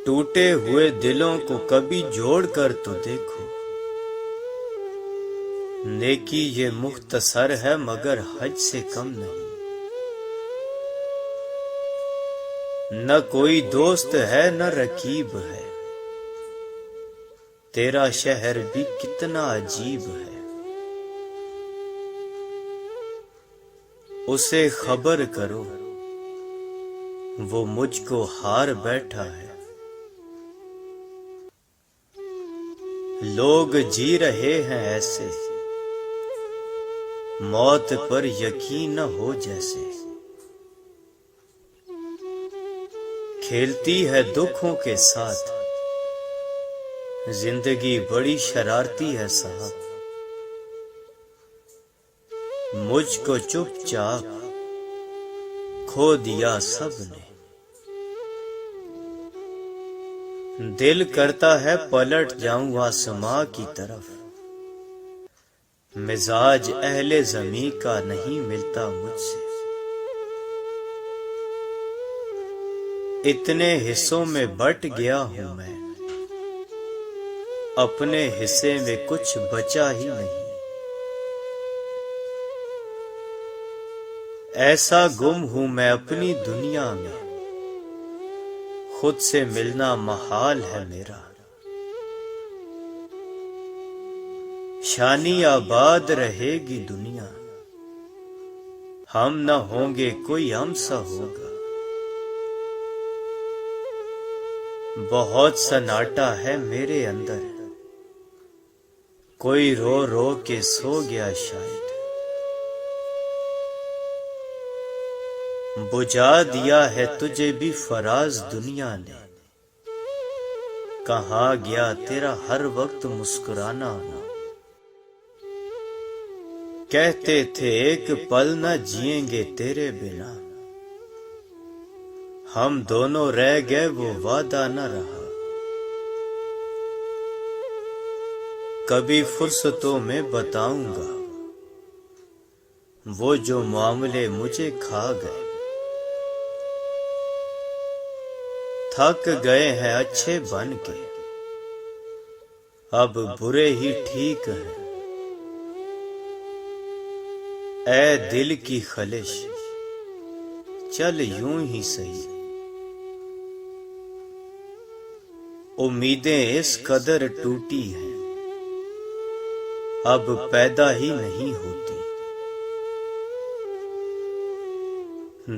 टूटे हुए दिलों को कभी जोड़ कर तो देखो। नेकी ये मुख्तसर है मगर हज से कम नहीं। न कोई दोस्त है न रकीब है, तेरा शहर भी कितना अजीब है। उसे खबर करो वो मुझको हार बैठा है। लोग जी रहे हैं ऐसे, मौत पर यकीन न हो जैसे। खेलती है दुखों के साथ, जिंदगी बड़ी शरारती है साहब। मुझको चुपचाप खो दिया सबने। दिल करता है पलट जाऊं आसमां की तरफ, मिजाज अहले ज़मीं का नहीं मिलता मुझसे। इतने हिस्सों में बट गया हूं मैं, अपने हिस्से में कुछ बचा ही नहीं। ऐसा गुम हूं मैं अपनी दुनिया में, खुद से मिलना महाल है मेरा। शानी आबाद रहेगी दुनिया, हम न होंगे कोई हमसा होगा। बहुत सन्नाटा है मेरे अंदर, कोई रो रो के सो गया शायद। बुझा दिया है तुझे भी फराज दुनिया ने, कहाँ गया तेरा हर वक्त मुस्कुराना ना। कहते थे एक पल न जिएंगे तेरे बिना, हम दोनों रह गए वो वादा न रहा। कभी फुर्सतों में बताऊंगा वो जो मामले मुझे खा गए। थक गए हैं अच्छे बन के, अब बुरे ही ठीक हैं। ऐ दिल की खलिश चल यूं ही सही, उम्मीदें इस कदर टूटी हैं अब पैदा ही नहीं होती।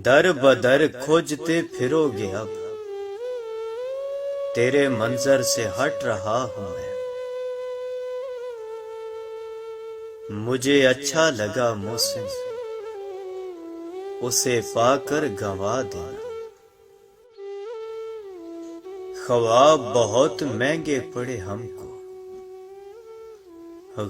दर बदर खोजते फिरोगे अब, तेरे मंजर से हट रहा हूं मैं। मुझे अच्छा लगा मौसम, उसे पाकर गवा देना। ख्वाब बहुत महंगे पड़े हमको,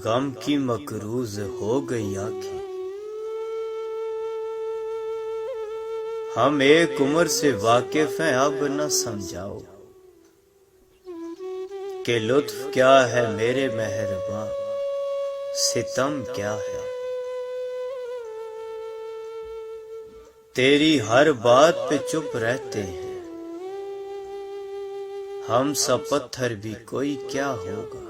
गम की मकरूज हो गई आंखें। हम एक उम्र से वाकिफ हैं अब न समझाओ कि लुत्फ क्या है मेरे मेहरबां, सितम क्या है। तेरी हर बात पे चुप रहते हैं, हम सब पत्थर भी कोई क्या होगा।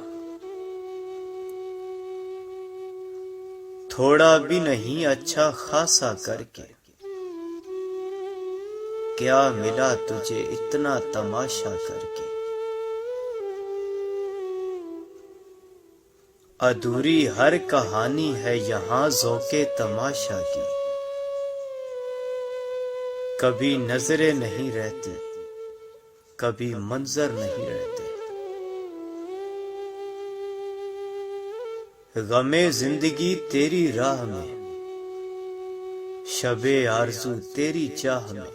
थोड़ा भी नहीं अच्छा खासा करके, क्या मिला तुझे इतना तमाशा करके। अधूरी हर कहानी है यहाँ ज़ौक़े तमाशा की, कभी नजरें नहीं रहती कभी मंजर नहीं रहते। गमे जिंदगी तेरी राह में, शबे आरज़ू तेरी चाह में।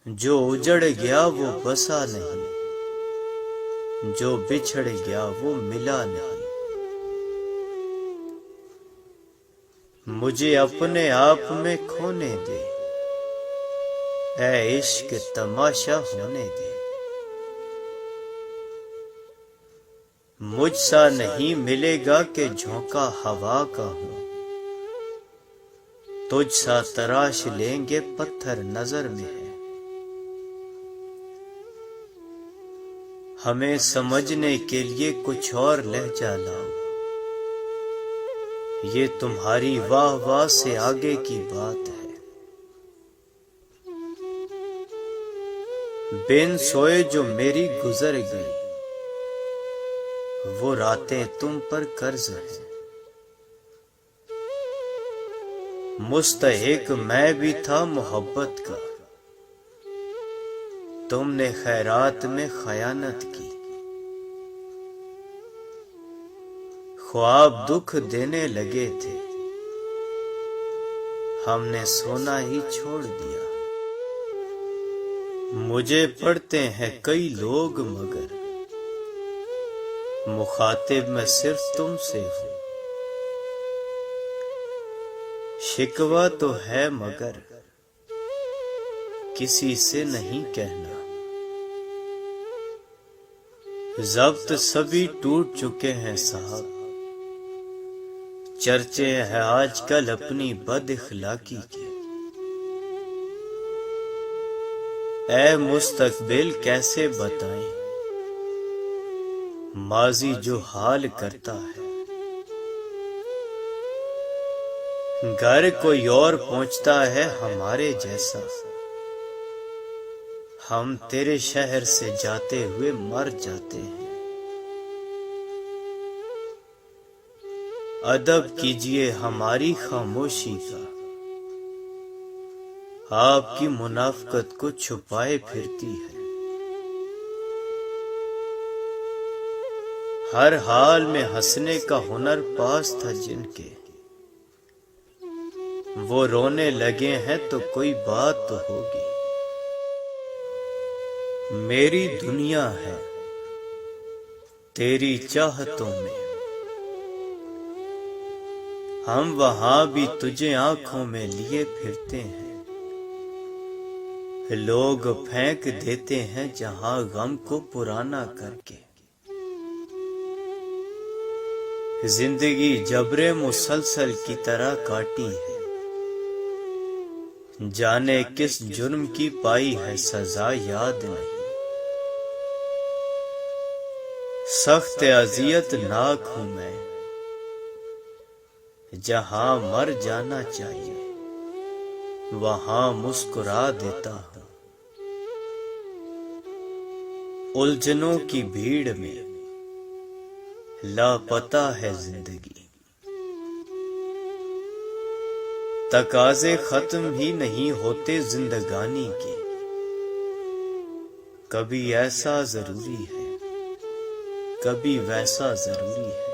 जो उजड़ गया वो बसा नहीं, जो बिछड़ गया वो मिला नहीं। मुझे अपने आप में खोने दे, ऐ इश्क तमाशा होने दे। मुझसा नहीं मिलेगा कि झोंका हवा का हूं, तुझसा तराश लेंगे पत्थर नजर में है। हमें समझने के लिए कुछ और लहजा लाओ। ये तुम्हारी वाह वाह से आगे की बात है। बिन सोए जो मेरी गुजर गई, वो रातें तुम पर कर्ज है। मुस्तहिक मैं भी था मोहब्बत का, तुमने खैरात में खयानत की। ख्वाब दुख देने लगे थे, हमने सोना ही छोड़ दिया। मुझे पढ़ते हैं कई लोग मगर मुखातिब मैं सिर्फ तुमसे हूं। शिकवा तो है मगर किसी से नहीं कहना। ज़ब्त सभी टूट चुके हैं साहब, चर्चे हैं आजकल अपनी बदइखलाकी के। ऐ मुस्तकबिल कैसे बताएं माजी जो हाल करता है। घर कोई और पहुंचता है हमारे जैसा, हम तेरे शहर से जाते हुए मर जाते हैं। अदब कीजिए हमारी खामोशी का, आपकी मुनाफकत को छुपाए फिरती है। हर हाल में हंसने का हुनर पास था जिनके, वो रोने लगे हैं तो कोई बात तो होगी। मेरी दुनिया है तेरी चाहतों में, हम वहां भी तुझे आंखों में लिए फिरते हैं। लोग फेंक देते हैं जहां गम को पुराना करके। जिंदगी जबरे मुसलसल की तरह काटी है, जाने किस जुर्म की पाई है सजा याद नहीं। सख्त अजियत नाक हूं मैं, जहां मर जाना चाहिए वहां मुस्कुरा देता हूं। उलझनों की भीड़ में लापता है जिंदगी, तकाजे खत्म ही नहीं होते जिंदगानी के। कभी ऐसा जरूरी है, कभी वैसा जरूरी है।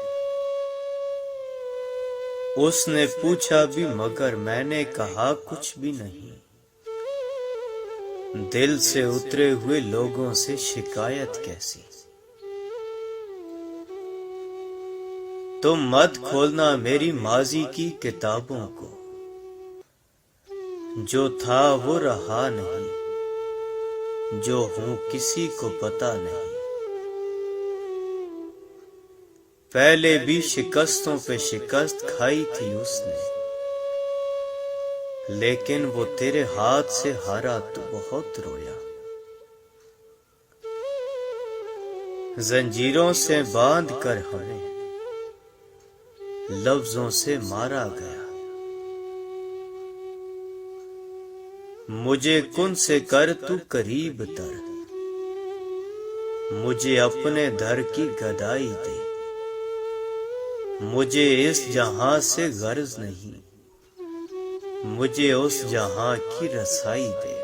उसने पूछा भी मगर मैंने कहा कुछ भी नहीं। दिल से उतरे हुए लोगों से शिकायत कैसी। तुम मत खोलना मेरी माजी की किताबों को, जो था वो रहा नहीं, जो हूं किसी को पता नहीं। पहले भी शिकस्तों पे शिकस्त खाई थी उसने, लेकिन वो तेरे हाथ से हारा तो बहुत रोया। जंजीरों से बांध कर हमें लफ्जों से मारा गया। मुझे कुन से कर तू करीब तर, मुझे अपने दर की गदाई दे। मुझे इस जहां से गर्ज नहीं, मुझे उस जहां की रसाई दे।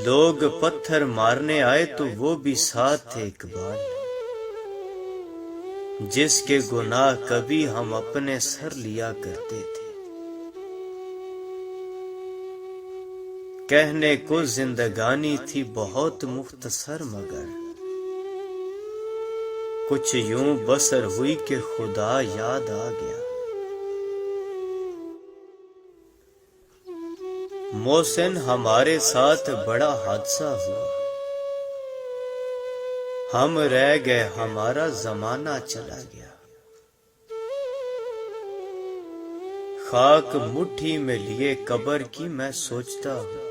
लोग पत्थर मारने आए तो वो भी साथ थे इकबाल, जिसके गुनाह कभी हम अपने सर लिया करते थे। कहने को जिंदगानी थी बहुत मुख्तसर मगर कुछ यूं बसर हुई कि खुदा याद आ गया। मोहसिन हमारे साथ बड़ा हादसा हुआ, हम रह गए हमारा जमाना चला गया। खाक मुट्ठी में लिए कब्र की मैं सोचता हूं,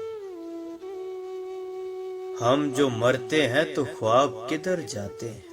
हम जो मरते हैं तो ख्वाब किधर जाते हैं।